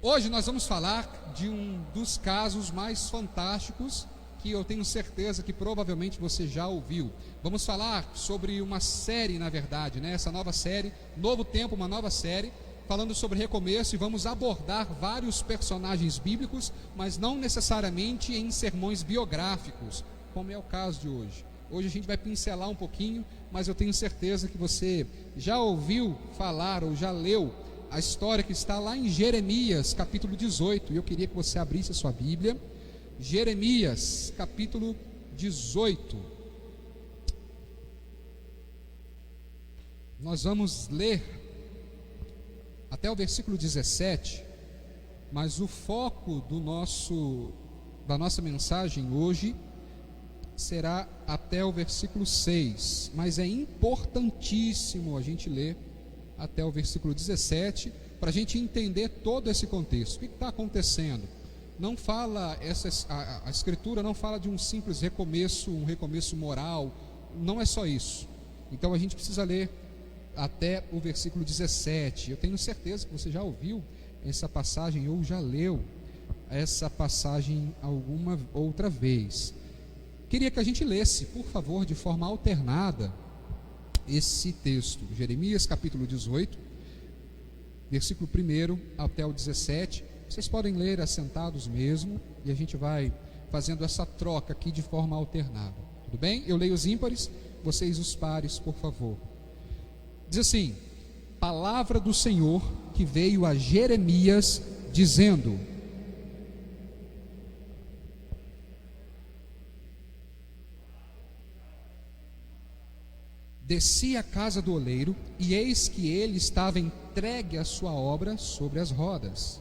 Hoje nós vamos falar de um dos casos mais fantásticos que eu tenho certeza que provavelmente você já ouviu. Vamos falar sobre uma série, na verdade, né? Essa nova série, Novo Tempo, uma nova série, falando sobre recomeço, e vamos abordar vários personagens bíblicos, mas não necessariamente em sermões biográficos, como é o caso de hoje. Hoje a gente vai pincelar um pouquinho, mas eu tenho certeza que você já ouviu falar ou já leu a história que está lá em Jeremias, capítulo 18, e eu queria que você abrisse a sua Bíblia. Jeremias, capítulo 18. Nós vamos ler até o versículo 17, mas o foco da nossa mensagem hoje será até o versículo 6, mas é importantíssimo a gente ler até o versículo 17, para a gente entender todo esse contexto. O que está acontecendo? Não fala, a Escritura não fala de um simples recomeço, um recomeço moral, não é só isso. Então a gente precisa ler até o versículo 17. Eu tenho certeza que você já ouviu essa passagem ou já leu essa passagem alguma outra vez. Queria que a gente lesse, por favor, de forma alternada, esse texto, Jeremias capítulo 18, versículo 1 até o 17. Vocês podem ler assentados mesmo, e a gente vai fazendo essa troca aqui de forma alternada, tudo bem? Eu leio os ímpares, vocês os pares, por favor. Diz assim: palavra do Senhor que veio a Jeremias, dizendo: desci à casa do oleiro, e eis que ele estava entregue à sua obra sobre as rodas.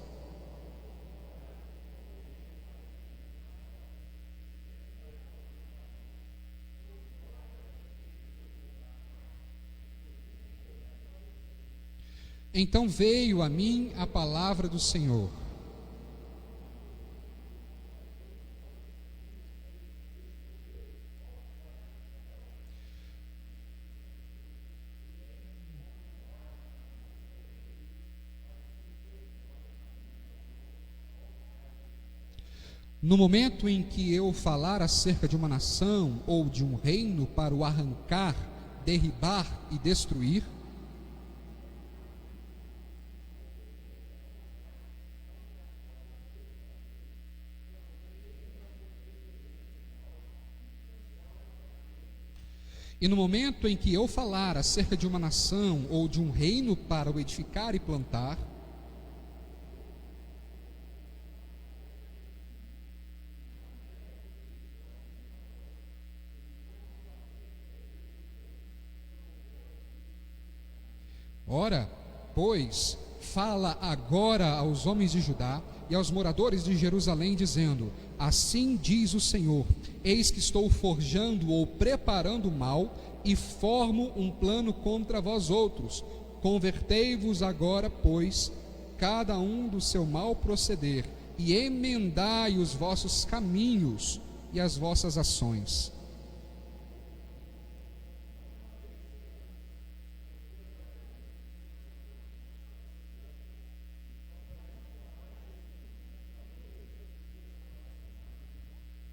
Então veio a mim a palavra do Senhor. No momento em que eu falar acerca de uma nação ou de um reino para o arrancar, derribar e destruir, e no momento em que eu falar acerca de uma nação ou de um reino para o edificar e plantar, ora, pois, fala agora aos homens de Judá e aos moradores de Jerusalém, dizendo: assim diz o Senhor, eis que estou forjando ou preparando mal, e formo um plano contra vós outros. Convertei-vos agora, pois, cada um do seu mau proceder, e emendai os vossos caminhos e as vossas ações.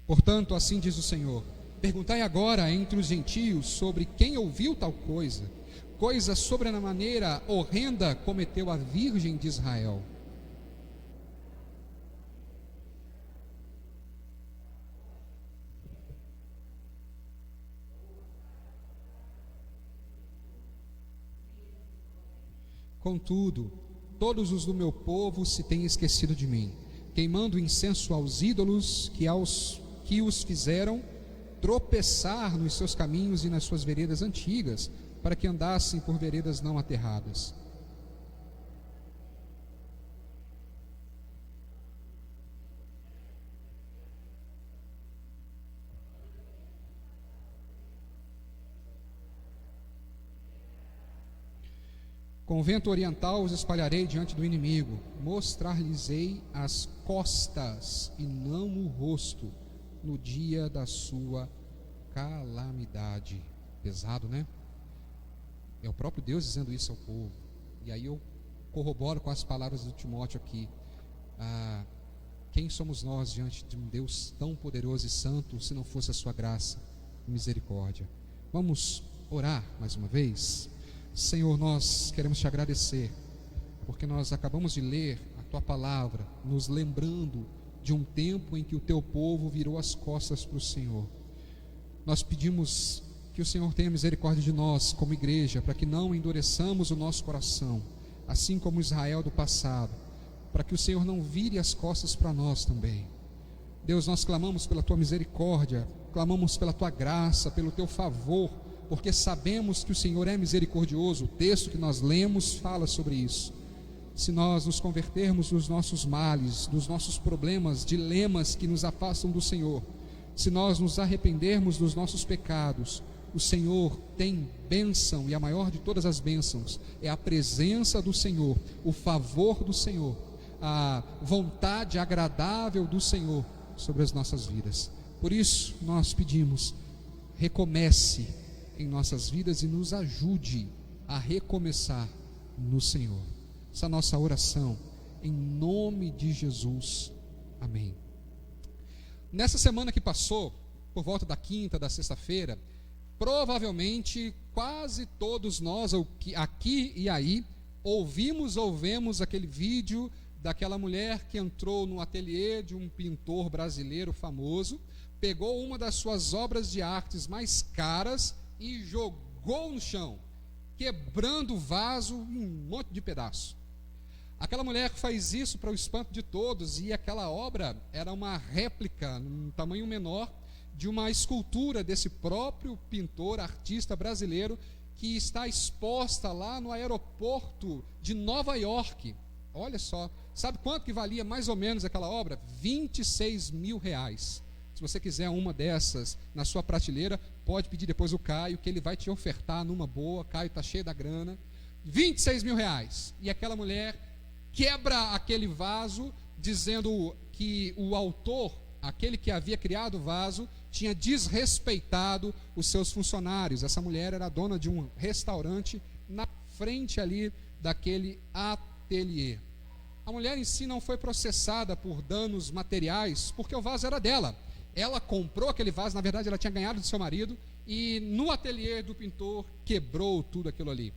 Portanto, assim diz o Senhor: perguntai agora entre os gentios sobre quem ouviu tal coisa, coisa sobremaneira horrenda cometeu a Virgem de Israel. Contudo, todos os do meu povo se têm esquecido de mim, queimando incenso aos ídolos que os fizeram tropeçar nos seus caminhos e nas suas veredas antigas, para que andassem por veredas não aterradas. Com o vento oriental os espalharei diante do inimigo, mostrar-lhes-ei as costas e não o rosto, no dia da sua calamidade. Pesado, né? É o próprio Deus dizendo isso ao povo. E aí eu corroboro com as palavras do Timóteo aqui. Quem somos nós diante de um Deus tão poderoso e santo, se não fosse a sua graça e misericórdia? Vamos orar mais uma vez? Senhor, nós queremos te agradecer, porque nós acabamos de ler a tua palavra, nos lembrando de um tempo em que o teu povo virou as costas para o Senhor. Nós pedimos que o Senhor tenha misericórdia de nós como igreja, para que não endureçamos o nosso coração, assim como Israel do passado, para que o Senhor não vire as costas para nós também. Deus, nós clamamos pela tua misericórdia, clamamos pela tua graça, pelo teu favor, porque sabemos que o Senhor é misericordioso. O texto que nós lemos fala sobre isso. Se nós nos convertermos dos nossos males, dos nossos problemas, dilemas que nos afastam do Senhor, se nós nos arrependermos dos nossos pecados, o Senhor tem bênção, e a maior de todas as bênçãos é a presença do Senhor, o favor do Senhor, a vontade agradável do Senhor sobre as nossas vidas. Por isso nós pedimos, recomece em nossas vidas e nos ajude a recomeçar no Senhor. Essa é a nossa oração, em nome de Jesus, amém. Nessa semana que passou, por volta da quinta, da sexta-feira, provavelmente quase todos nós, aqui e aí, ouvimos aquele vídeo daquela mulher que entrou no ateliê de um pintor brasileiro famoso, pegou uma das suas obras de artes mais caras e jogou no chão, quebrando o vaso em um monte de pedaços. Aquela mulher faz isso para o espanto de todos, e aquela obra era uma réplica, num tamanho menor, de uma escultura desse próprio pintor, artista brasileiro, que está exposta lá no aeroporto de Nova York. Olha só, sabe quanto que valia mais ou menos aquela obra? R$26 mil. Se você quiser uma dessas na sua prateleira, pode pedir depois o Caio, que ele vai te ofertar numa boa. Caio está cheio da grana. R$26 mil. E aquela mulher quebra aquele vaso, dizendo que o autor, aquele que havia criado o vaso, tinha desrespeitado os seus funcionários. Essa mulher era dona de um restaurante na frente ali daquele ateliê. A mulher em si não foi processada por danos materiais, porque o vaso era dela. Ela comprou aquele vaso, na verdade ela tinha ganhado do seu marido, e no ateliê do pintor quebrou tudo aquilo ali.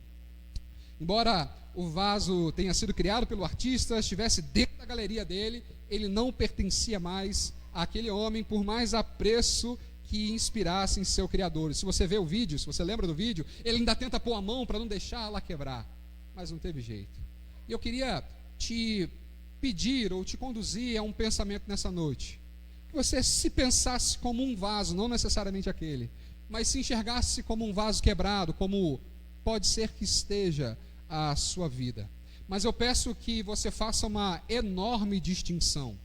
Embora o vaso tenha sido criado pelo artista, estivesse dentro da galeria dele, ele não pertencia mais àquele homem, por mais apreço que inspirasse em seu criador. E se você vê o vídeo, se você lembra do vídeo, ele ainda tenta pôr a mão para não deixar ela quebrar, mas não teve jeito. E eu queria te pedir ou te conduzir a um pensamento nessa noite, que você se pensasse como um vaso, não necessariamente aquele, mas se enxergasse como um vaso quebrado, como pode ser que esteja a sua vida. Mas eu peço que você faça uma enorme distinção.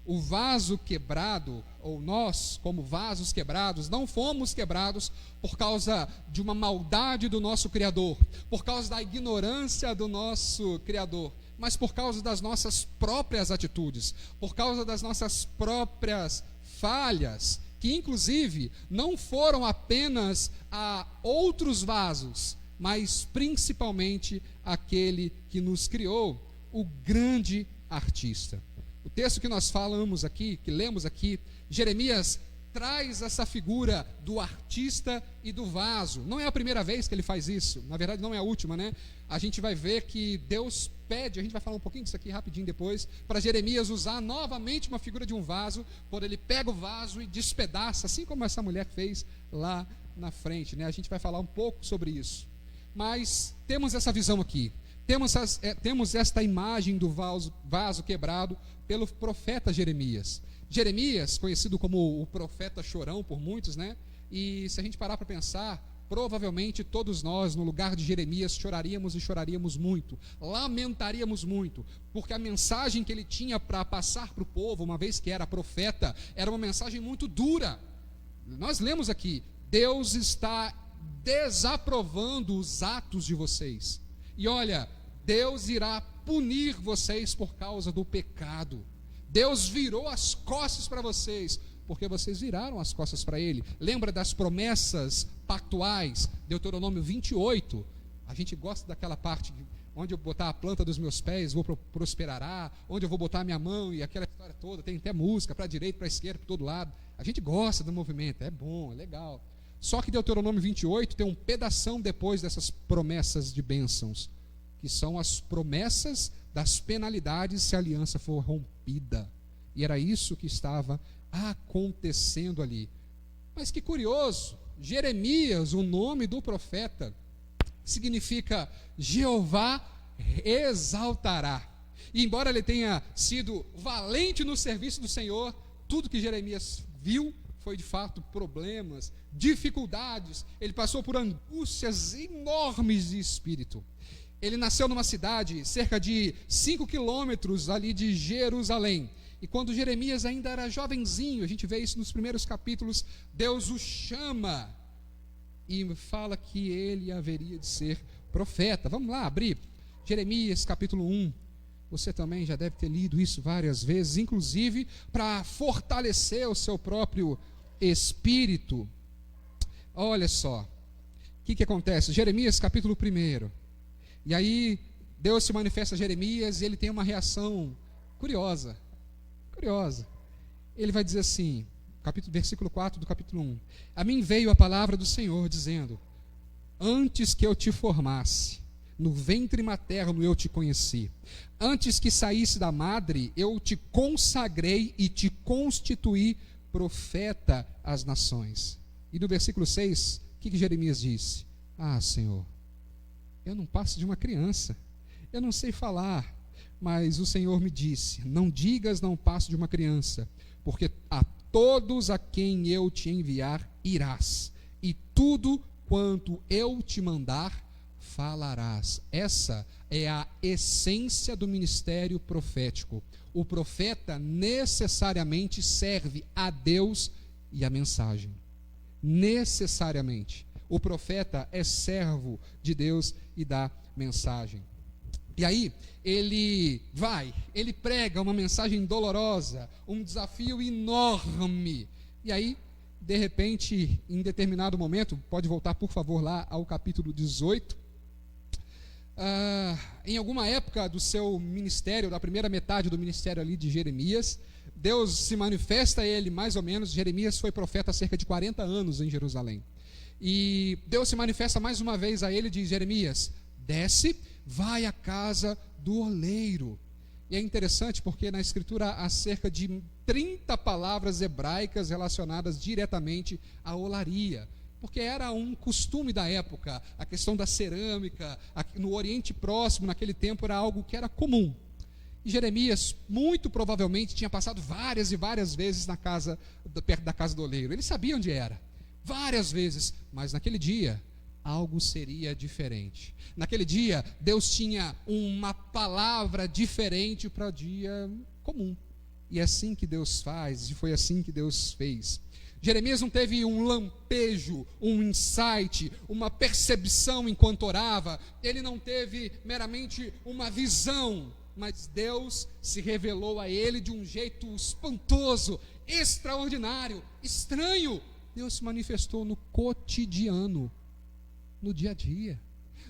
O vaso quebrado, ou nós, como vasos quebrados, não fomos quebrados por causa de uma maldade do nosso Criador, por causa da ignorância do nosso Criador, mas por causa das nossas próprias atitudes, por causa das nossas próprias falhas, que inclusive não foram apenas a outros vasos, mas principalmente aquele que nos criou, o grande artista. O texto que nós falamos aqui, que lemos aqui, Jeremias traz essa figura do artista e do vaso. Não é a primeira vez que ele faz isso, na verdade não é a última, né? A gente vai ver que Deus pede, a gente vai falar um pouquinho disso aqui rapidinho depois, para Jeremias usar novamente uma figura de um vaso, quando ele pega o vaso e despedaça, assim como essa mulher fez lá na frente, né? A gente vai falar um pouco sobre isso. Mas temos essa visão aqui, temos esta imagem do vaso quebrado pelo profeta Jeremias. Jeremias, conhecido como o profeta chorão por muitos, né? E se a gente parar para pensar, provavelmente todos nós, no lugar de Jeremias, choraríamos e choraríamos muito, lamentaríamos muito, porque a mensagem que ele tinha para passar para o povo, uma vez que era profeta, era uma mensagem muito dura. Nós lemos aqui, Deus está desaprovando os atos de vocês, e olha, Deus irá punir vocês por causa do pecado. Deus virou as costas para vocês, porque vocês viraram as costas para Ele. Lembra das promessas pactuais, Deuteronômio 28, a gente gosta daquela parte onde eu botar a planta dos meus pés, prosperará, onde eu vou botar a minha mão, e aquela história toda, tem até música, para a direita, para a esquerda, para todo lado. A gente gosta do movimento, é bom, é legal. Só que Deuteronômio 28 tem um pedação depois dessas promessas de bênçãos, que são as promessas das penalidades se a aliança for rompida. E era isso que estava acontecendo ali. Mas que curioso, Jeremias, o nome do profeta, significa Jeová exaltará. E embora ele tenha sido valente no serviço do Senhor, tudo que Jeremias viu foi de fato problemas, dificuldades. Ele passou por angústias enormes de espírito. Ele nasceu numa cidade cerca de 5 quilômetros ali de Jerusalém. E quando Jeremias ainda era jovenzinho, a gente vê isso nos primeiros capítulos, Deus o chama e fala que ele haveria de ser profeta. Vamos lá, abrir Jeremias capítulo 1. Você também já deve ter lido isso várias vezes, inclusive para fortalecer o seu próprio espírito. Olha só, o que acontece? Jeremias capítulo 1. E aí Deus se manifesta a Jeremias e ele tem uma reação curiosa. Ele vai dizer assim, versículo 4 do capítulo 1. A mim veio a palavra do Senhor dizendo: antes que eu te formasse, no ventre materno eu te conheci. Antes que saísse da madre, eu te consagrei e te constituí profeta às nações. E no versículo 6, o que Jeremias disse? Ah, Senhor, eu não passo de uma criança, eu não sei falar, mas o Senhor me disse: não digas não passo de uma criança, porque a todos a quem eu te enviar irás, e tudo quanto eu te mandar falarás. Essa é a essência do ministério profético. O profeta necessariamente serve a Deus e a mensagem. Necessariamente. O profeta é servo de Deus e da mensagem. E aí, ele prega uma mensagem dolorosa, um desafio enorme. E aí, de repente, em determinado momento, pode voltar por favor lá ao capítulo 18. Em alguma época do seu ministério, da primeira metade do ministério ali de Jeremias, Deus se manifesta a ele mais ou menos. Jeremias foi profeta há cerca de 40 anos em Jerusalém. E Deus se manifesta mais uma vez a ele e diz: Jeremias, desce, vai à casa do oleiro. E é interessante porque na escritura há cerca de 30 palavras hebraicas relacionadas diretamente à olaria, porque era um costume da época. A questão da cerâmica no Oriente Próximo, naquele tempo, era algo que era comum. E Jeremias, muito provavelmente, tinha passado várias e várias vezes perto da casa do oleiro. Ele sabia onde era, várias vezes, mas naquele dia algo seria diferente. Naquele dia, Deus tinha uma palavra diferente para o dia comum. E é assim que Deus faz, e foi assim que Deus fez. Jeremias não teve um lampejo, um insight, uma percepção enquanto orava. Ele não teve meramente uma visão, mas Deus se revelou a ele de um jeito espantoso, extraordinário, estranho. Deus se manifestou no cotidiano, no dia a dia.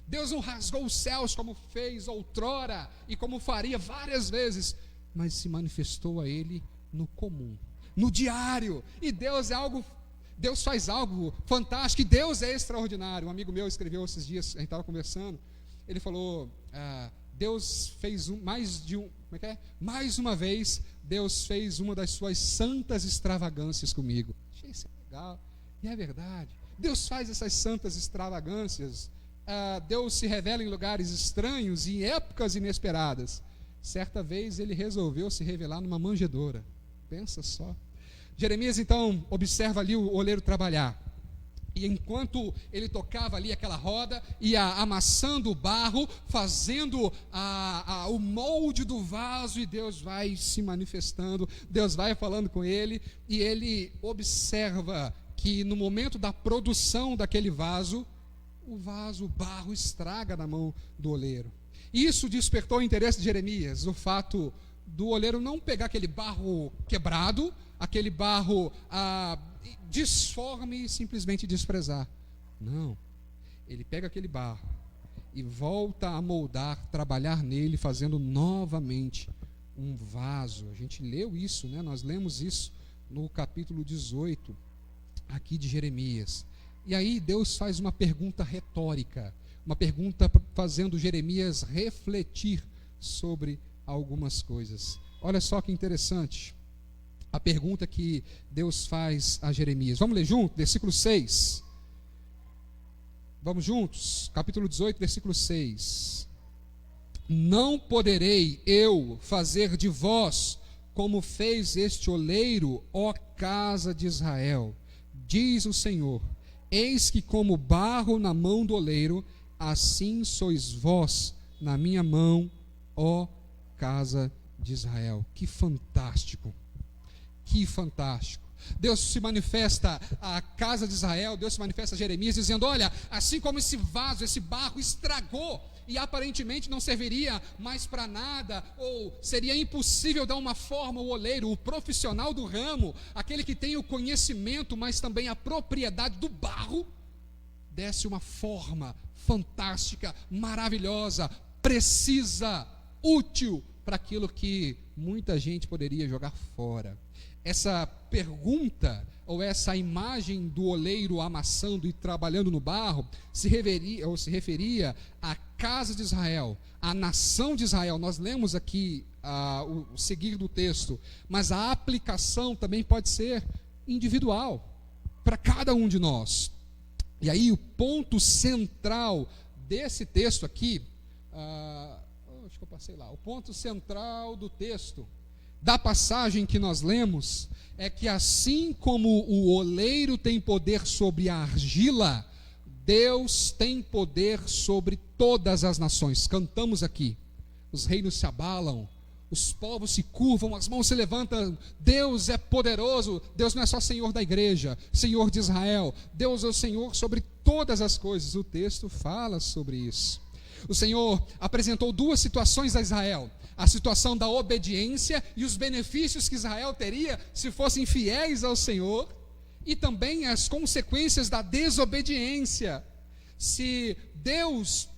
Deus não rasgou os céus como fez outrora e como faria várias vezes, mas se manifestou a ele no comum, no diário. E Deus faz algo fantástico, e Deus é extraordinário. Um amigo meu escreveu esses dias, a gente estava conversando, ele falou: Deus fez mais uma vez, Deus fez uma das suas santas extravagâncias comigo. Achei isso legal, e é verdade. Deus faz essas santas extravagâncias. Deus se revela em lugares estranhos e em épocas inesperadas. Certa vez ele resolveu se revelar numa manjedoura. Pensa só. Jeremias então observa ali o oleiro trabalhar. E enquanto ele tocava ali aquela roda, ia amassando o barro, fazendo o molde do vaso, e Deus vai se manifestando, Deus vai falando com ele, e ele observa que no momento da produção daquele vaso, o barro estraga na mão do oleiro. Isso despertou o interesse de Jeremias, o fato do oleiro não pegar aquele barro quebrado, aquele barro disforme e simplesmente desprezar. Não, ele pega aquele barro e volta a moldar, trabalhar nele, fazendo novamente um vaso. A gente leu isso, né? Nós lemos isso no capítulo 18 aqui de Jeremias. E aí Deus faz uma pergunta retórica, uma pergunta fazendo Jeremias refletir sobre algumas coisas. Olha só que interessante a pergunta que Deus faz a Jeremias. Vamos ler junto? Versículo 6. Vamos juntos? Capítulo 18, versículo 6. Não poderei eu fazer de vós como fez este oleiro, ó casa de Israel, diz o Senhor. Eis que como barro na mão do oleiro, assim sois vós na minha mão, ó casa de Israel. Que fantástico, que fantástico. Deus se manifesta à casa de Israel, Deus se manifesta a Jeremias dizendo, olha, assim como esse vaso, esse barro estragou e aparentemente não serviria mais para nada, ou seria impossível dar uma forma ao oleiro, o profissional do ramo, aquele que tem o conhecimento, mas também a propriedade do barro, desse uma forma fantástica, maravilhosa, precisa, útil para aquilo que muita gente poderia jogar fora. Essa pergunta, ou essa imagem do oleiro amassando e trabalhando no barro, se referia à casa de Israel, à nação de Israel. Nós lemos aqui o seguir do texto, mas a aplicação também pode ser individual, para cada um de nós. E aí o ponto central desse texto aqui, acho que eu passei lá, o ponto central do texto, da passagem que nós lemos, é que assim como o oleiro tem poder sobre a argila, Deus tem poder sobre todas as nações. Cantamos aqui, os reinos se abalam, os povos se curvam, as mãos se levantam. Deus é poderoso. Deus não é só Senhor da igreja, Senhor de Israel, Deus é o Senhor sobre todas as coisas. O texto fala sobre isso. O Senhor apresentou duas situações a Israel: a situação da obediência e os benefícios que Israel teria se fossem fiéis ao Senhor, e também as consequências da desobediência. Se Deus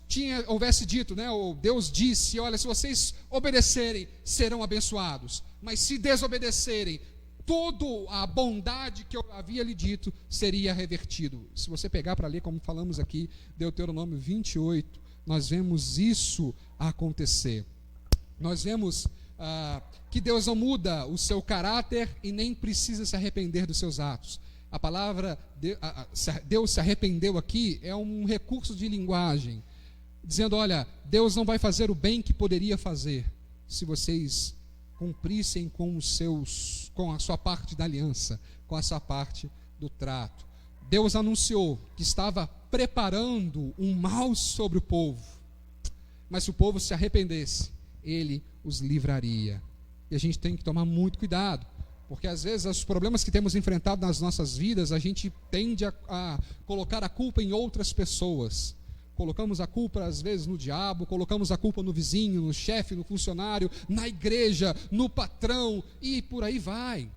houvesse dito, né, ou Deus disse, olha, se vocês obedecerem, serão abençoados, mas se desobedecerem, toda a bondade que eu havia lhe dito seria revertido. Se você pegar para ler, como falamos aqui, Deuteronômio 28, nós vemos isso acontecer. Nós vemos que Deus não muda o seu caráter e nem precisa se arrepender dos seus atos. A palavra Deus se arrependeu aqui é um recurso de linguagem, dizendo, olha, Deus não vai fazer o bem que poderia fazer se vocês cumprissem com a sua parte da aliança, com a sua parte do trato. Deus anunciou que estava preparando um mal sobre o povo, mas se o povo se arrependesse, Ele os livraria. E a gente tem que tomar muito cuidado, porque às vezes os problemas que temos enfrentado nas nossas vidas, a gente tende a colocar a culpa em outras pessoas. Colocamos a culpa às vezes no diabo, colocamos a culpa no vizinho, no chefe, no funcionário, na igreja, no patrão, e por aí vai.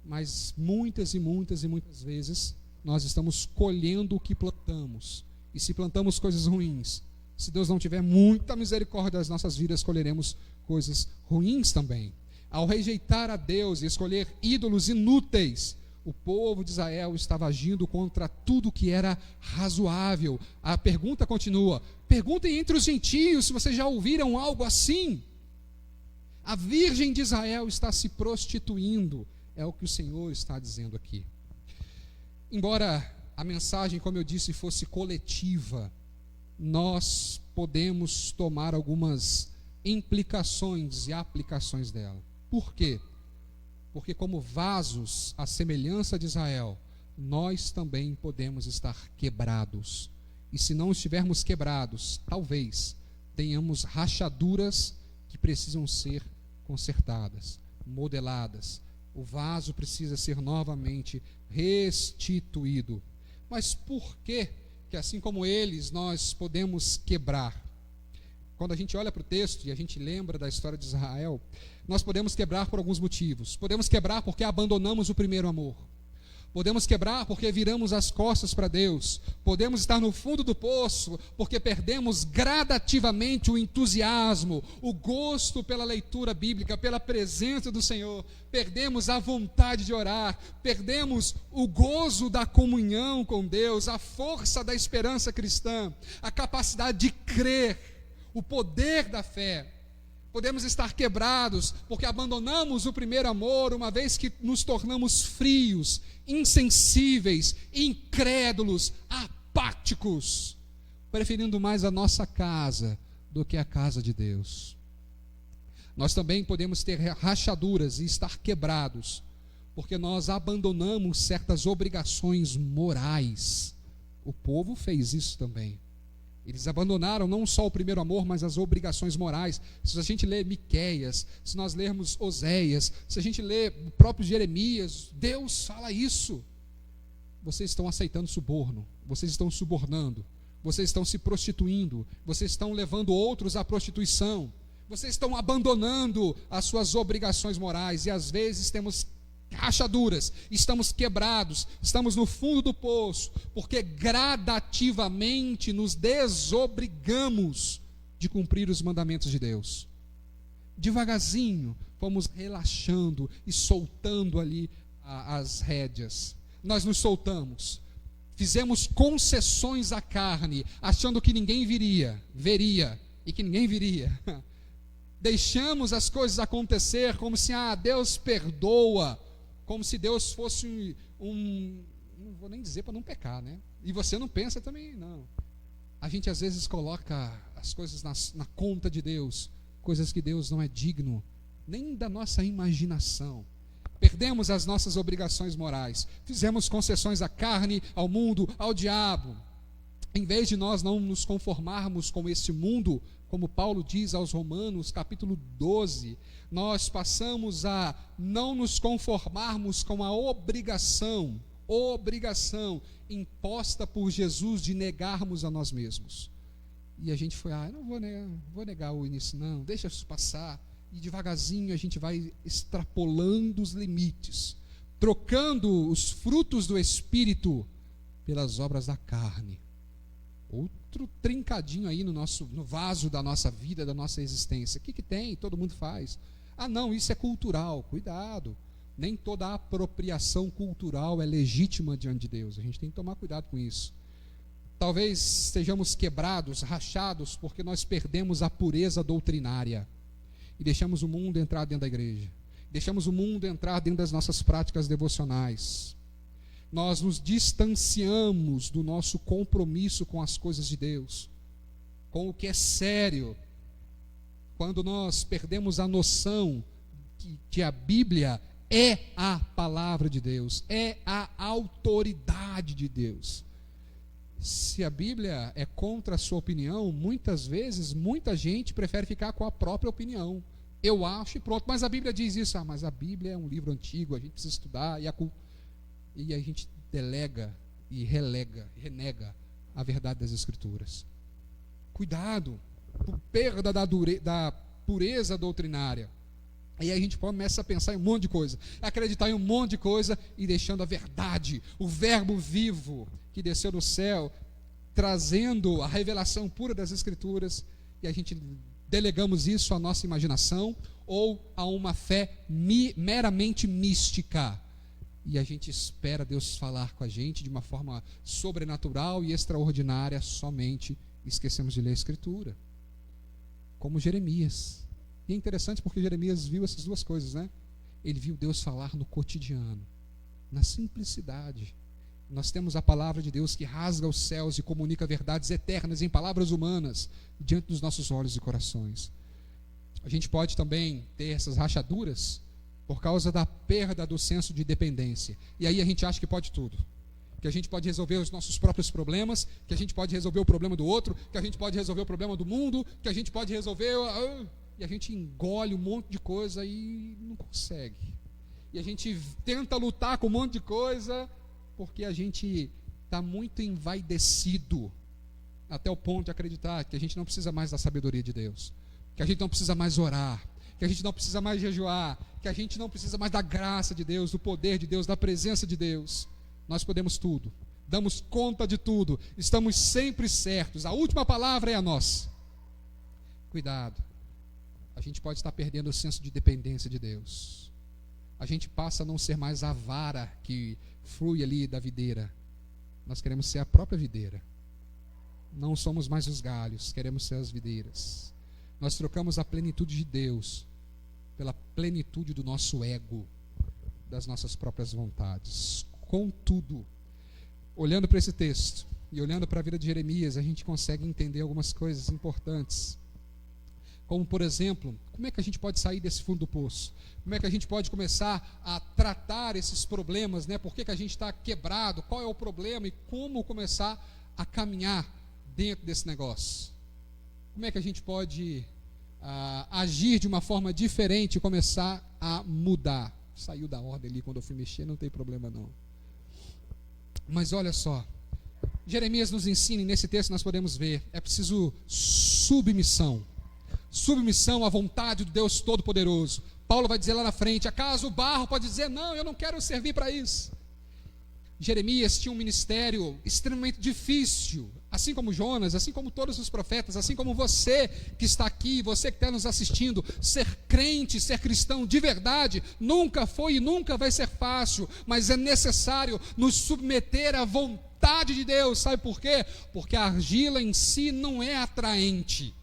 Mas muitas e muitas e muitas vezes nós estamos colhendo o que plantamos. E se plantamos coisas ruins, se Deus não tiver muita misericórdia das nossas vidas, colheremos coisas ruins também. Ao rejeitar a Deus e escolher ídolos inúteis, o povo de Israel estava agindo contra tudo que era razoável. A pergunta continua: perguntem entre os gentios se vocês já ouviram algo assim. A virgem de Israel está se prostituindo, é o que o Senhor está dizendo aqui. Embora a mensagem, como eu disse, fosse coletiva, nós podemos tomar algumas implicações e aplicações dela. Por quê? Porque como vasos, à semelhança de Israel, nós também podemos estar quebrados. E se não estivermos quebrados, talvez tenhamos rachaduras que precisam ser consertadas, modeladas. O vaso precisa ser novamente restituído. Mas por que assim como eles, nós podemos quebrar? Quando a gente olha para o texto e a gente lembra da história de Israel, nós podemos quebrar por alguns motivos. Podemos quebrar porque abandonamos o primeiro amor. Podemos quebrar porque viramos as costas para Deus. Podemos estar no fundo do poço porque perdemos gradativamente o entusiasmo, o gosto pela leitura bíblica, pela presença do Senhor. Perdemos a vontade de orar, perdemos o gozo da comunhão com Deus, a força da esperança cristã, a capacidade de crer, o poder da fé. Podemos estar quebrados porque abandonamos o primeiro amor, uma vez que nos tornamos frios, insensíveis, incrédulos, apáticos, preferindo mais a nossa casa do que a casa de Deus. Nós também podemos ter rachaduras e estar quebrados porque nós abandonamos certas obrigações morais. O povo fez isso também. Eles abandonaram não só o primeiro amor, mas as obrigações morais. Se a gente lê Miqueias, se nós lermos Oséias, se a gente lê o próprio Jeremias, Deus fala isso. Vocês estão aceitando suborno, vocês estão subornando, vocês estão se prostituindo, vocês estão levando outros à prostituição, vocês estão abandonando as suas obrigações morais, e às vezes temos rachaduras, estamos quebrados, estamos no fundo do poço, porque gradativamente nos desobrigamos de cumprir os mandamentos de Deus. Devagarzinho, vamos relaxando e soltando ali as rédeas. Nós nos soltamos, fizemos concessões à carne, achando que ninguém veria, e que ninguém viria. Deixamos as coisas acontecer como se, Deus perdoa, como se Deus fosse não vou nem dizer para não pecar, né? E você não pensa também, não. A gente às vezes coloca as coisas na conta de Deus, coisas que Deus não é digno, nem da nossa imaginação. Perdemos as nossas obrigações morais, fizemos concessões à carne, ao mundo, ao diabo. Em vez de nós não nos conformarmos com esse mundo, como Paulo diz aos Romanos, capítulo 12, nós passamos a não nos conformarmos com a obrigação imposta por Jesus de negarmos a nós mesmos. E a gente foi, eu não vou negar o início, não, deixa isso passar. E devagarzinho a gente vai extrapolando os limites, trocando os frutos do Espírito pelas obras da carne. Outro trincadinho aí no vaso da nossa vida, da nossa existência. O que tem? Todo mundo faz. Não, isso é cultural. Cuidado. Nem toda apropriação cultural é legítima diante de Deus. A gente tem que tomar cuidado com isso. Talvez estejamos quebrados, rachados, porque nós perdemos a pureza doutrinária. E deixamos o mundo entrar dentro da igreja. Deixamos o mundo entrar dentro das nossas práticas devocionais. Nós nos distanciamos do nosso compromisso com as coisas de Deus, com o que é sério. Quando nós perdemos a noção que a Bíblia é a palavra de Deus, é a autoridade de Deus. Se a Bíblia é contra a sua opinião, muitas vezes, muita gente prefere ficar com a própria opinião. Eu acho e pronto, mas a Bíblia diz isso. Mas a Bíblia é um livro antigo, a gente precisa estudar, e a gente delega e renega a verdade das Escrituras. Cuidado, por perda da pureza doutrinária. Aí a gente começa a pensar em um monte de coisa, acreditar em um monte de coisa e deixando a verdade, o verbo vivo que desceu do céu, trazendo a revelação pura das Escrituras, e a gente delegamos isso à nossa imaginação ou a uma fé meramente mística. E a gente espera Deus falar com a gente de uma forma sobrenatural e extraordinária, somente esquecemos de ler a Escritura. Como Jeremias. E é interessante porque Jeremias viu essas duas coisas, né? Ele viu Deus falar no cotidiano, na simplicidade. Nós temos a palavra de Deus que rasga os céus e comunica verdades eternas em palavras humanas diante dos nossos olhos e corações. A gente pode também ter essas rachaduras por causa da perda do senso de dependência. E aí a gente acha que pode tudo. Que a gente pode resolver os nossos próprios problemas, que a gente pode resolver o problema do outro, que a gente pode resolver o problema do mundo, que a gente pode resolver... E a gente engole um monte de coisa e não consegue. E a gente tenta lutar com um monte de coisa porque a gente está muito envaidecido até o ponto de acreditar que a gente não precisa mais da sabedoria de Deus, que a gente não precisa mais orar, que a gente não precisa mais jejuar, que a gente não precisa mais da graça de Deus, do poder de Deus, da presença de Deus. nós podemos tudo, damos conta de tudo, estamos sempre certos, a última palavra é a nossa. Cuidado, a gente pode estar perdendo o senso de dependência de Deus. A gente passa a não ser mais a vara que flui ali da videira. Nós queremos ser a própria videira. Não somos mais os galhos, queremos ser as videiras. Nós trocamos a plenitude de Deus pela plenitude do nosso ego, das nossas próprias vontades. Contudo, olhando para esse texto e olhando para a vida de Jeremias, a gente consegue entender algumas coisas importantes. Como, por exemplo, como é que a gente pode sair desse fundo do poço? Como é que a gente pode começar a tratar esses problemas, né? Por que a gente está quebrado? Qual é o problema? E como começar a caminhar dentro desse negócio? Como é que a gente pode agir de uma forma diferente e começar a mudar? Saiu da ordem ali quando eu fui mexer, não tem problema não. Mas olha só, Jeremias nos ensina, e nesse texto nós podemos ver, é preciso submissão. Submissão à vontade do Deus Todo-Poderoso. Paulo vai dizer lá na frente, acaso o barro pode dizer, não, eu não quero servir para isso. Jeremias tinha um ministério extremamente difícil, assim como Jonas, assim como todos os profetas, assim como você que está aqui, você que está nos assistindo. Ser crente, ser cristão de verdade, nunca foi e nunca vai ser fácil, mas é necessário nos submeter à vontade de Deus. Sabe por quê? Porque a argila em si não é atraente.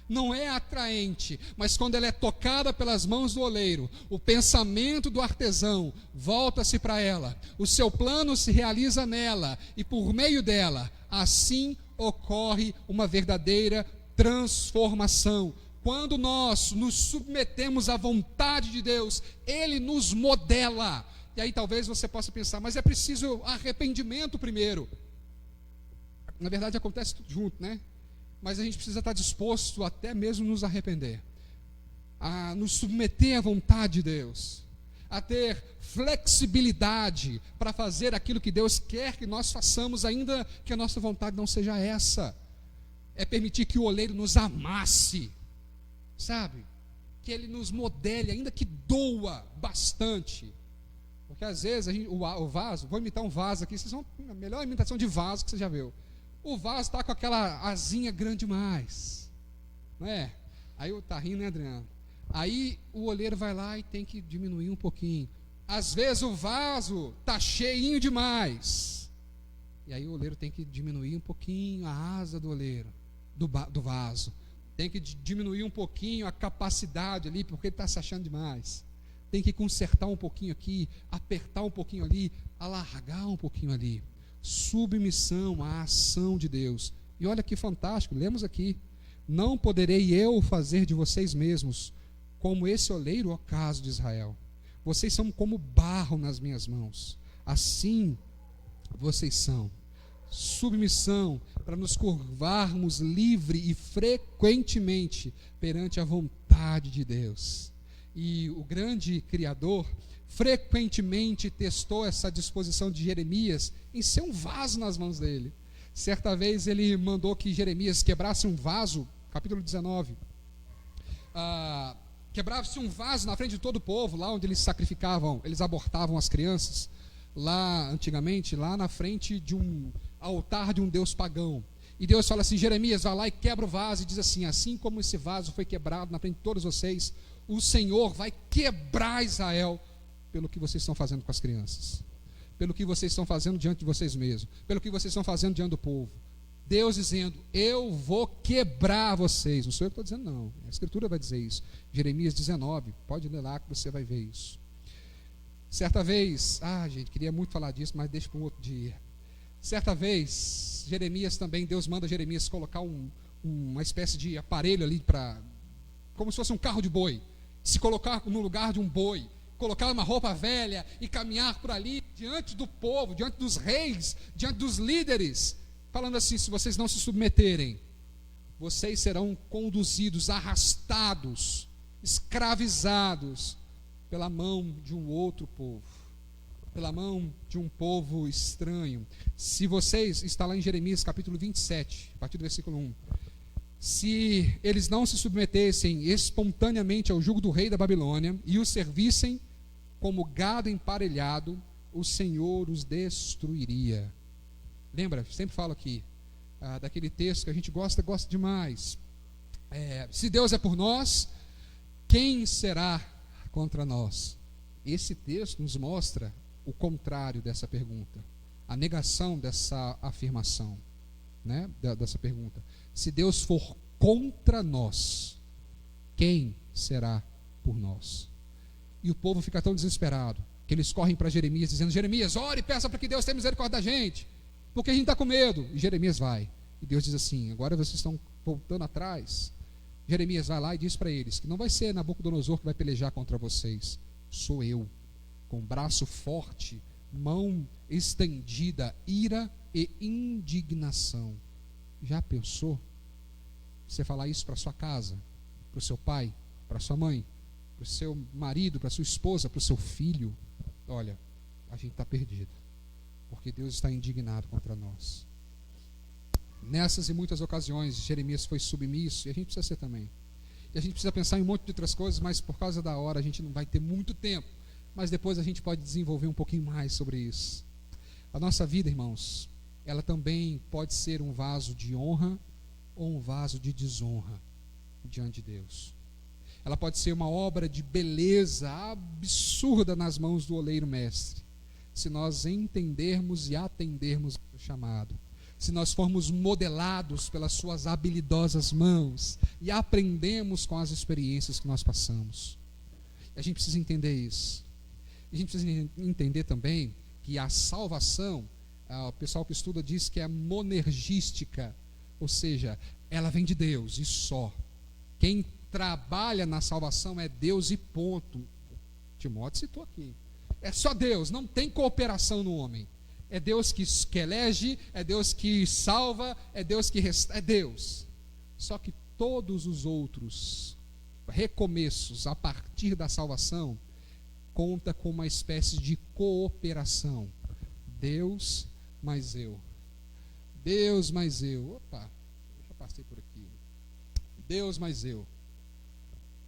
Não é atraente, mas quando ela é tocada pelas mãos do oleiro, o pensamento do artesão volta-se para ela, o seu plano se realiza nela, e por meio dela, assim ocorre uma verdadeira transformação. Quando nós nos submetemos à vontade de Deus, Ele nos modela. E aí talvez você possa pensar, mas é preciso arrependimento primeiro. Na verdade acontece tudo junto, né? Mas a gente precisa estar disposto até mesmo nos arrepender, a nos submeter à vontade de Deus, a ter flexibilidade para fazer aquilo que Deus quer que nós façamos, ainda que a nossa vontade não seja essa. É permitir que o oleiro nos amasse, sabe? Que ele nos modele, ainda que doa bastante. Porque às vezes o vaso, vou imitar um vaso aqui, vocês vão, a melhor imitação de vaso que você já viu. O vaso está com aquela asinha grande demais, não é? Aí tá rindo, né, Adriano? Aí o oleiro vai lá e tem que diminuir um pouquinho. Às vezes o vaso está cheinho demais, e aí o oleiro tem que diminuir um pouquinho a asa do oleiro, do vaso. Tem que diminuir um pouquinho a capacidade ali, porque ele está se achando demais. Tem que consertar um pouquinho aqui, apertar um pouquinho ali, alargar um pouquinho ali. Submissão à ação de Deus. E olha que fantástico, lemos aqui: não poderei eu fazer de vocês mesmos como esse oleiro, ó caso de Israel. Vocês são como barro nas minhas mãos, assim vocês são. Submissão para nos curvarmos livre e frequentemente perante a vontade de Deus. E o grande Criador frequentemente testou essa disposição de Jeremias em ser um vaso nas mãos dele. Certa vez ele mandou que Jeremias quebrasse um vaso, capítulo 19, quebrasse um vaso na frente de todo o povo, lá onde eles sacrificavam, eles abortavam as crianças, lá antigamente, lá na frente de um altar de um deus pagão. E Deus fala assim: Jeremias, vai lá e quebra o vaso, e diz assim: assim como esse vaso foi quebrado na frente de todos vocês, o Senhor vai quebrar Israel pelo que vocês estão fazendo com as crianças, pelo que vocês estão fazendo diante de vocês mesmos, pelo que vocês estão fazendo diante do povo. Deus dizendo: eu vou quebrar vocês. Não sou eu que estou dizendo, não, a Escritura vai dizer isso. Jeremias 19, pode ler lá que você vai ver isso. Certa vez, gente, queria muito falar disso, mas deixa para um outro dia. Certa vez, Jeremias também, Deus manda Jeremias colocar uma espécie de aparelho ali, como se fosse um carro de boi, se colocar no lugar de um boi, colocar uma roupa velha e caminhar por ali, diante do povo, diante dos reis, diante dos líderes, falando assim: se vocês não se submeterem, vocês serão conduzidos, arrastados, escravizados pela mão de um outro povo, pela mão de um povo estranho. Se vocês, está lá em Jeremias capítulo 27, a partir do versículo 1, se eles não se submetessem espontaneamente ao jugo do rei da Babilônia e o servissem como gado emparelhado, o Senhor os destruiria. Lembra? Sempre falo aqui daquele texto que a gente gosta demais. Se Deus é por nós, quem será contra nós? Esse texto nos mostra o contrário dessa pergunta, a negação dessa afirmação, né? Dessa pergunta. Se Deus for contra nós, quem será por nós? E o povo fica tão desesperado que eles correm para Jeremias dizendo: Jeremias, ore e peça para que Deus tenha misericórdia da gente, porque a gente está com medo. E Jeremias vai, e Deus diz assim: agora vocês estão voltando atrás. Jeremias vai lá e diz para eles que não vai ser Nabucodonosor que vai pelejar contra vocês, sou eu, com braço forte, mão estendida, ira e indignação. Já pensou? Você falar isso para sua casa, para o seu pai, para sua mãe, para o seu marido, para sua esposa, para o seu filho? Olha, a gente está perdido, porque Deus está indignado contra nós. Nessas e muitas ocasiões, Jeremias foi submisso, e a gente precisa ser também. E a gente precisa pensar em um monte de outras coisas, mas por causa da hora a gente não vai ter muito tempo. Mas depois a gente pode desenvolver um pouquinho mais sobre isso. A nossa vida, irmãos, ela também pode ser um vaso de honra ou um vaso de desonra diante de Deus. Ela pode ser uma obra de beleza absurda nas mãos do oleiro mestre, se nós entendermos e atendermos o chamado, se nós formos modelados pelas suas habilidosas mãos e aprendemos com as experiências que nós passamos. A gente precisa entender isso. A gente precisa entender também que a salvação, o pessoal que estuda diz que é monergística, ou seja, ela vem de Deus e só. Quem trabalha na salvação é Deus e ponto. Timóteo citou aqui. É só Deus, não tem cooperação no homem. É Deus que elege, é Deus que salva, é Deus que é Deus. Só que todos os outros recomeços a partir da salvação conta com uma espécie de cooperação. Deus mais eu. Deus mais eu. Opa, já passei por aqui. Deus mais eu.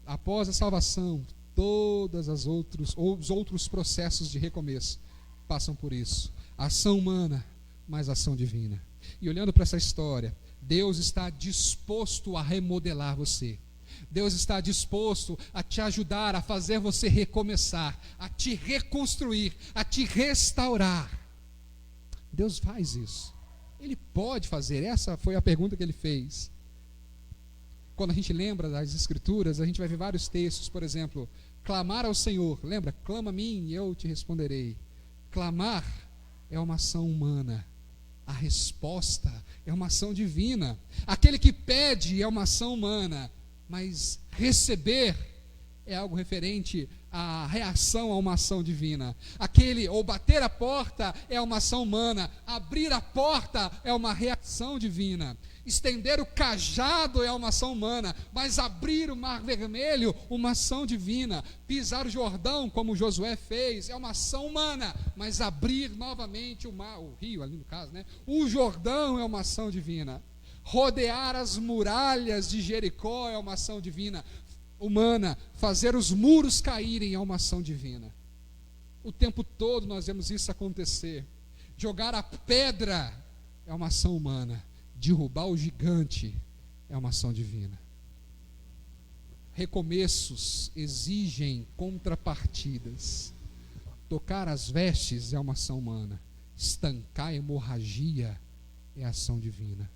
Após a salvação, todas os outros processos de recomeço passam por isso. Ação humana, mais ação divina. E olhando para essa história, Deus está disposto a remodelar você. Deus está disposto a te ajudar, a fazer você recomeçar, a te reconstruir, a te restaurar. Deus faz isso. Ele pode fazer. Essa foi a pergunta que ele fez. Quando a gente lembra das Escrituras, a gente vai ver vários textos, por exemplo, clamar ao Senhor. Lembra? Clama a mim e eu te responderei. Clamar é uma ação humana. A resposta é uma ação divina. Aquele que pede é uma ação humana, mas receber é algo referente à reação a uma ação divina. Ou bater a porta é uma ação humana, abrir a porta é uma reação divina. Estender o cajado é uma ação humana, mas abrir o mar vermelho, uma ação divina. Pisar o Jordão, como Josué fez, é uma ação humana, mas abrir novamente o rio, ali no caso, né? O Jordão é uma ação divina. Rodear as muralhas de Jericó é uma ação divina, humana. Fazer os muros caírem é uma ação divina. O tempo todo nós vemos isso acontecer. Jogar a pedra é uma ação humana. Derrubar o gigante é uma ação divina. Recomeços exigem contrapartidas. Tocar as vestes é uma ação humana. Estancar a hemorragia é ação divina.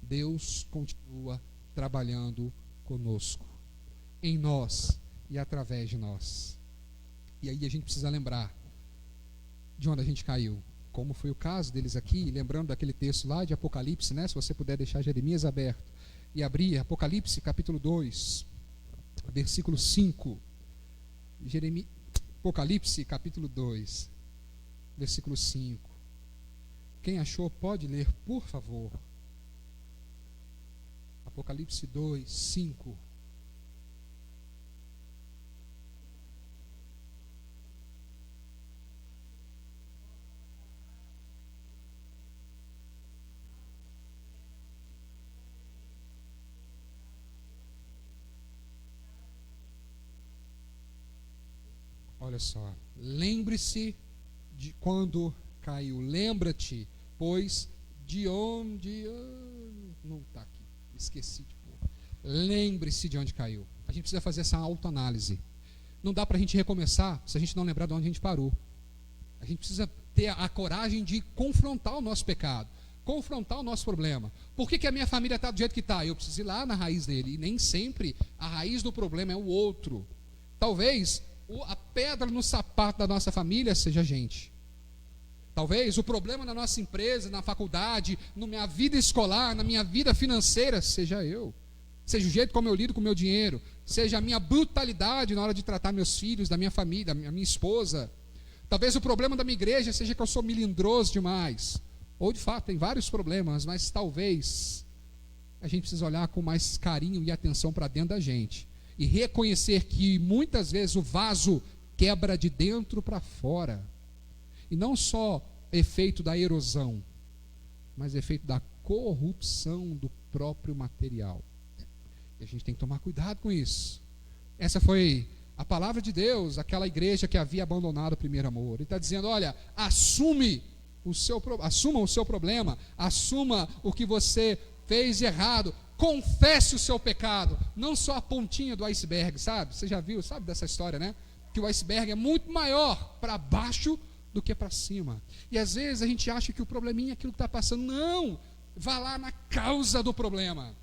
Deus continua trabalhando conosco, em nós e através de nós. E aí a gente precisa lembrar de onde a gente caiu, como foi o caso deles aqui, lembrando daquele texto lá de Apocalipse, né? Se você puder deixar Jeremias aberto e abrir Apocalipse capítulo 2, versículo 5. Apocalipse capítulo 2, versículo 5. Quem achou pode ler, por favor. Apocalipse 2, 5. Olha só, lembre-se de quando caiu. Lembra-te, pois, de onde... não está aqui, esqueci de pôr. Lembre-se de onde caiu. A gente precisa fazer essa autoanálise. Não dá para a gente recomeçar se a gente não lembrar de onde a gente parou. A gente precisa ter a coragem de confrontar o nosso pecado, confrontar o nosso problema. Por que a minha família está do jeito que está? Eu preciso ir lá na raiz dele. E nem sempre a raiz do problema é o outro. Talvez a pedra no sapato da nossa família seja a gente. Talvez o problema na nossa empresa, na faculdade, na minha vida escolar, na minha vida financeira, seja eu. Seja o jeito como eu lido com o meu dinheiro, seja a minha brutalidade na hora de tratar meus filhos, da minha família, da minha esposa. Talvez o problema da minha igreja seja que eu sou melindroso demais. Ou de fato tem vários problemas, mas talvez a gente precise olhar com mais carinho e atenção para dentro da gente. E reconhecer que muitas vezes o vaso quebra de dentro para fora. E não só efeito da erosão, mas efeito da corrupção do próprio material. E a gente tem que tomar cuidado com isso. Essa foi a palavra de Deus, aquela igreja que havia abandonado o primeiro amor. Ele está dizendo, olha, assuma o seu problema, assuma o que você fez de errado, confesse o seu pecado, não só a pontinha do iceberg, sabe? Você já viu, sabe dessa história, né? Que o iceberg é muito maior para baixo do que para cima. E às vezes a gente acha que o probleminha é aquilo que está passando. Não, vá lá na causa do problema.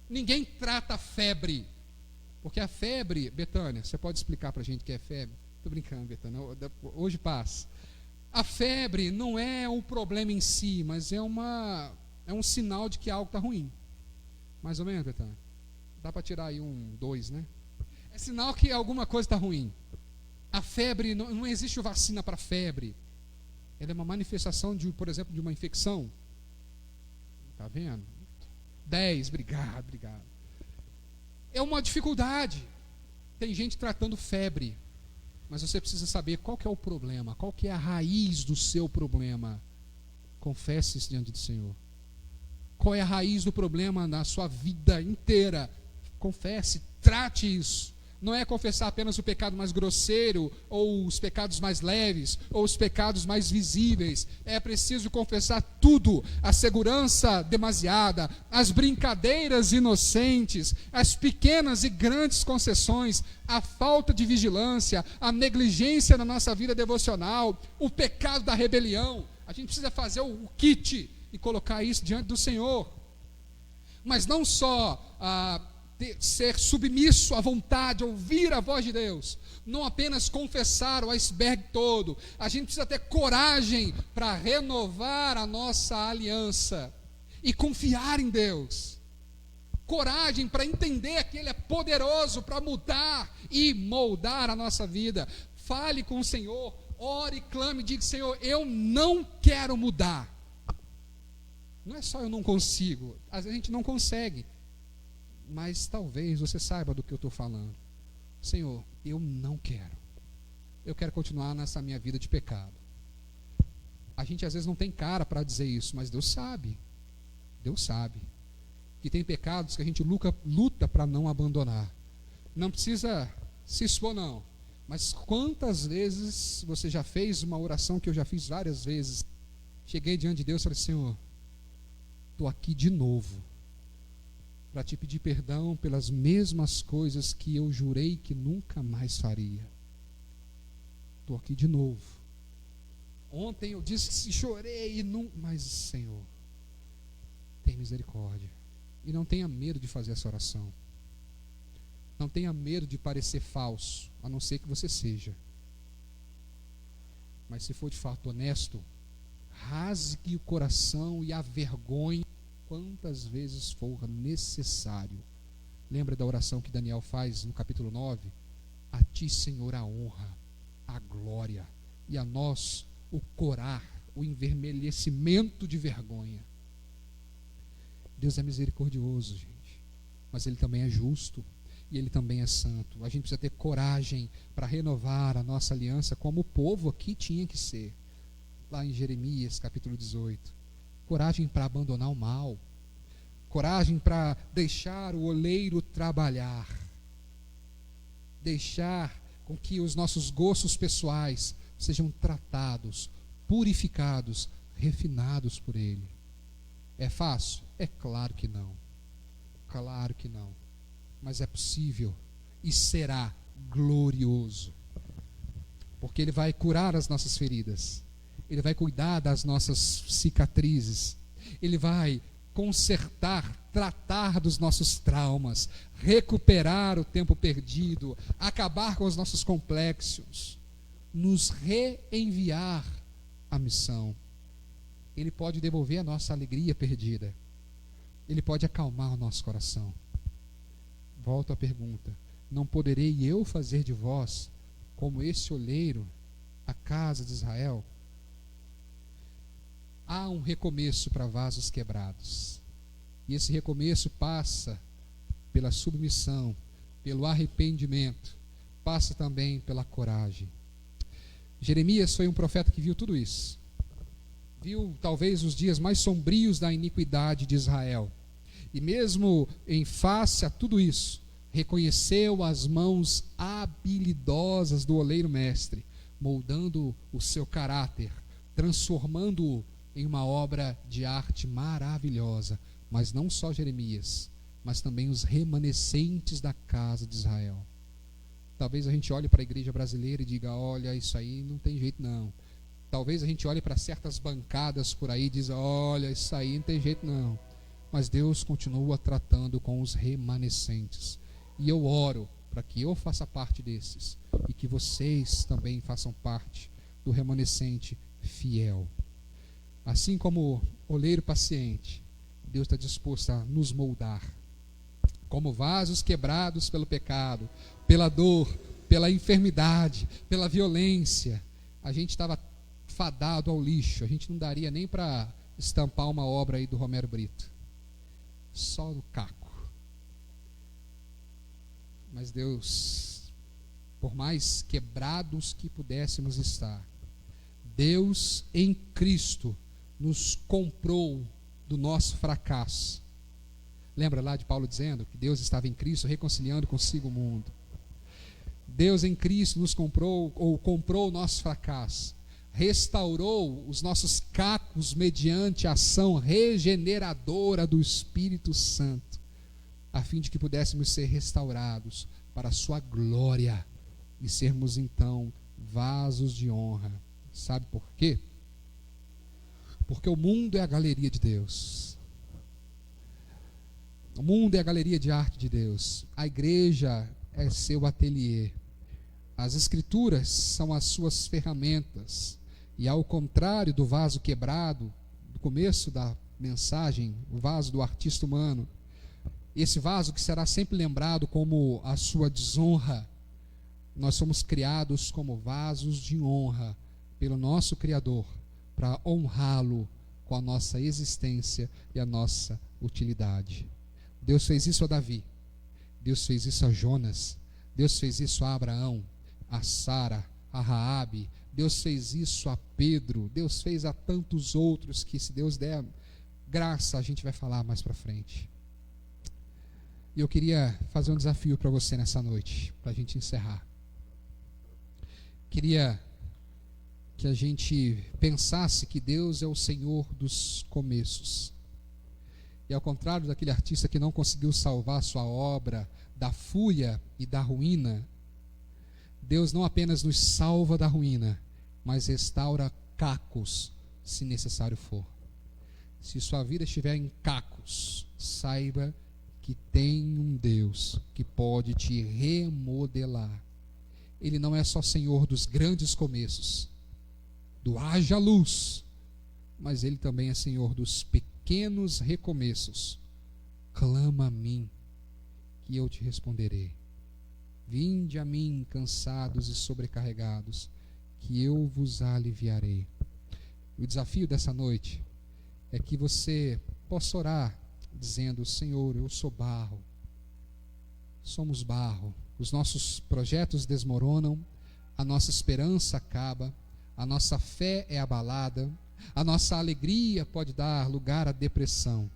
Ninguém trata a febre, porque a febre, Betânia, você pode explicar para a gente o que é febre? Estou brincando, Betânia, hoje passa. A febre não é um problema em si, mas é um sinal de que algo está ruim. Mais ou menos, Betânia? Dá para tirar aí 1, 2, né? É sinal que alguma coisa está ruim. A febre, não existe vacina para febre. Ela é uma manifestação, por exemplo, de uma infecção. Está vendo? 10, obrigado. É uma dificuldade. Tem gente tratando febre, mas você precisa saber qual que é o problema, qual que é a raiz do seu problema. Confesse isso diante do Senhor. Qual é a raiz do problema na sua vida inteira? Confesse, trate isso. Não é confessar apenas o pecado mais grosseiro, ou os pecados mais leves, ou os pecados mais visíveis. É preciso confessar tudo: a segurança demasiada, as brincadeiras inocentes, as pequenas e grandes concessões, a falta de vigilância, a negligência na nossa vida devocional, o pecado da rebelião. A gente precisa fazer o kit e colocar isso diante do Senhor. Mas não só ser submisso à vontade, ouvir a voz de Deus, não apenas confessar o iceberg todo. A gente precisa ter coragem para renovar a nossa aliança e confiar em Deus. Coragem para entender que Ele é poderoso para mudar e moldar a nossa vida. Fale com o Senhor, ore, clame, diga: Senhor, eu não quero mudar. Não é só eu não consigo, às vezes a gente não consegue, mas talvez você saiba do que eu estou falando. Senhor, eu não quero. Eu quero continuar nessa minha vida de pecado. A gente às vezes não tem cara para dizer isso, mas Deus sabe. Deus sabe que tem pecados que a gente luta para não abandonar. Não precisa se expor, não. Mas quantas vezes você já fez uma oração que eu já fiz várias vezes? Cheguei diante de Deus e falei: Senhor, estou aqui de novo para te pedir perdão pelas mesmas coisas que eu jurei que nunca mais faria. Estou aqui de novo. Ontem eu disse que chorei e não, mas Senhor, tem misericórdia. E não tenha medo de fazer essa oração. Não tenha medo de parecer falso, a não ser que você seja. Mas se for de fato honesto, rasgue o coração e a vergonha quantas vezes for necessário. Lembra da oração que Daniel faz no capítulo 9? A ti, Senhor, a honra, a glória, e a nós o corar, o envermelhecimento de vergonha. Deus é misericordioso, gente, mas Ele também é justo, e Ele também é santo. A gente precisa ter coragem para renovar a nossa aliança, como o povo aqui tinha que ser, lá em Jeremias capítulo 18. Coragem para abandonar o mal, coragem para deixar o oleiro trabalhar, deixar com que os nossos gostos pessoais sejam tratados purificados, refinados por Ele. É fácil? É claro que não. Claro que não. Mas é possível e será glorioso. Porque Ele vai curar as nossas feridas. Ele vai cuidar das nossas cicatrizes. Ele vai consertar, tratar dos nossos traumas, recuperar o tempo perdido, acabar com os nossos complexos, nos reenviar à missão. Ele pode devolver a nossa alegria perdida. Ele pode acalmar o nosso coração. Volto à pergunta: não poderei eu fazer de vós como esse oleiro, a casa de Israel? Há um recomeço para vasos quebrados. E esse recomeço passa pela submissão, pelo arrependimento, passa também pela coragem. Jeremias foi um profeta que viu tudo isso. Viu talvez os dias mais sombrios da iniquidade de Israel. E mesmo em face a tudo isso, reconheceu as mãos habilidosas do oleiro mestre, moldando o seu caráter, transformando-o em uma obra de arte maravilhosa. Mas não só Jeremias, mas também os remanescentes da casa de Israel. Talvez a gente olhe para a igreja brasileira e diga: olha, isso aí não tem jeito não. Talvez a gente olhe para certas bancadas por aí e diga: olha, isso aí não tem jeito não. Mas Deus continua tratando com os remanescentes. E eu oro para que eu faça parte desses e que vocês também façam parte do remanescente fiel. Assim como oleiro paciente, Deus está disposto a nos moldar como vasos quebrados pelo pecado, pela dor, pela enfermidade, pela violência. A gente estava fadado ao lixo. A gente não daria nem para estampar uma obra aí do Romero Brito, só no caco. Mas Deus, por mais quebrados que pudéssemos estar, Deus em Cristo nos comprou do nosso fracasso. Lembra lá de Paulo dizendo que Deus estava em Cristo reconciliando consigo o mundo? Deus em Cristo nos comprou, ou comprou o nosso fracasso, restaurou os nossos cacos mediante a ação regeneradora do Espírito Santo, a fim de que pudéssemos ser restaurados para a sua glória e sermos então vasos de honra. Sabe por quê? Porque o mundo é a galeria de Deus. O mundo é a galeria de arte de Deus. A igreja é seu ateliê. As escrituras são as suas ferramentas. E ao contrário do vaso quebrado, do começo da mensagem, o vaso do artista humano, esse vaso que será sempre lembrado como a sua desonra, nós somos criados como vasos de honra pelo nosso Criador, para honrá-lo com a nossa existência e a nossa utilidade. Deus fez isso a Davi, Deus fez isso a Jonas, Deus fez isso a Abraão, a Sara, a Raabe, Deus fez isso a Pedro, Deus fez a tantos outros que, se Deus der graça, a gente vai falar mais para frente. E eu queria fazer um desafio para você nessa noite, para a gente encerrar. Queria que a gente pensasse que Deus é o Senhor dos começos. E ao contrário daquele artista que não conseguiu salvar sua obra da fúria e da ruína, Deus não apenas nos salva da ruína, mas restaura cacos, se necessário for. Se sua vida estiver em cacos, saiba que tem um Deus que pode te remodelar. Ele não é só Senhor dos grandes começos, do haja luz, mas Ele também é Senhor dos pequenos recomeços. Clama a mim, que eu te responderei. Vinde a mim, cansados e sobrecarregados, que eu vos aliviarei. O desafio dessa noite é que você possa orar, dizendo: Senhor, eu sou barro, somos barro, os nossos projetos desmoronam, a nossa esperança acaba, a nossa fé é abalada, a nossa alegria pode dar lugar à depressão.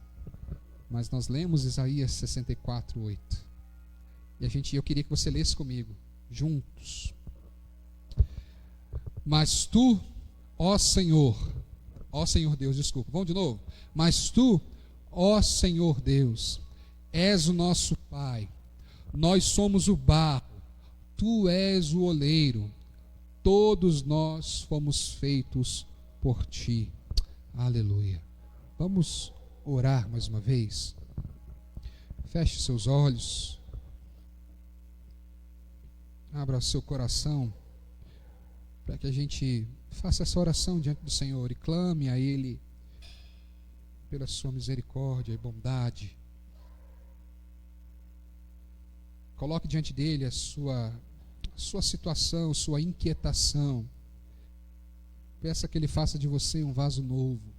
Mas nós lemos Isaías 64:8. E eu queria que você lesse comigo, juntos. Mas tu, ó Senhor Deus, desculpa, vamos de novo. Mas tu, ó Senhor Deus, és o nosso Pai, nós somos o barro, tu és o oleiro, todos nós fomos feitos por ti. Aleluia. Vamos orar mais uma vez. Feche seus olhos, abra seu coração, para que a gente faça essa oração diante do Senhor e clame a Ele pela sua misericórdia e bondade. Coloque diante dele a sua situação, sua inquietação. Peça que ele faça de você um vaso novo.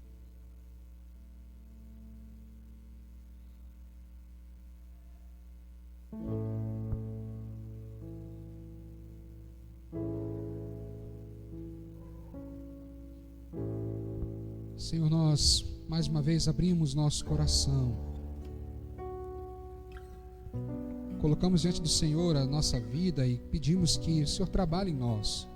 Senhor, nós mais uma vez abrimos nosso coração, colocamos diante do Senhor a nossa vida e pedimos que o Senhor trabalhe em nós,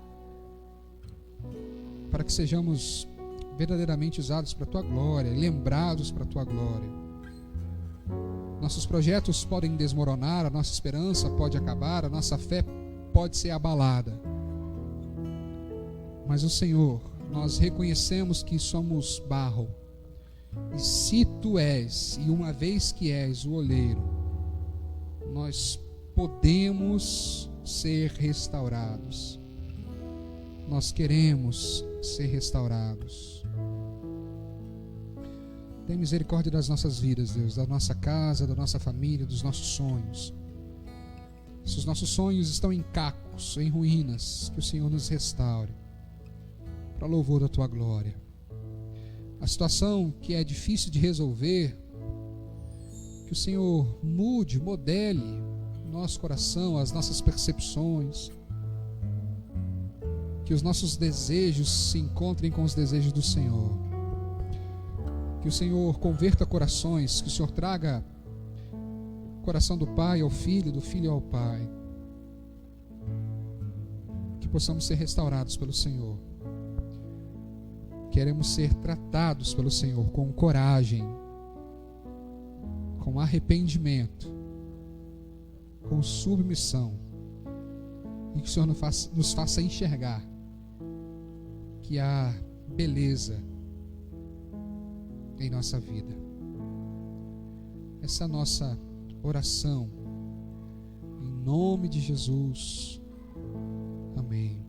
para que sejamos verdadeiramente usados para a Tua glória, lembrados para a Tua glória. Nossos projetos podem desmoronar, a nossa esperança pode acabar, a nossa fé pode ser abalada, mas o Senhor, nós reconhecemos que somos barro, e se Tu és, e uma vez que és o oleiro, nós podemos ser restaurados. Nós queremos ser restaurados. Tem misericórdia das nossas vidas, Deus, da nossa casa, da nossa família, dos nossos sonhos. Se os nossos sonhos estão em cacos, em ruínas, que o Senhor nos restaure, para louvor da Tua glória. A situação que é difícil de resolver, que o Senhor mude, modele o nosso coração, as nossas percepções, que os nossos desejos se encontrem com os desejos do Senhor, que o Senhor converta corações, que o Senhor traga o coração do Pai ao Filho, do Filho ao Pai, que possamos ser restaurados pelo Senhor. Queremos ser tratados pelo Senhor com coragem, com arrependimento, com submissão, e que o Senhor nos faça enxergar que há beleza em nossa vida. Essa é a nossa oração, em nome de Jesus. Amém.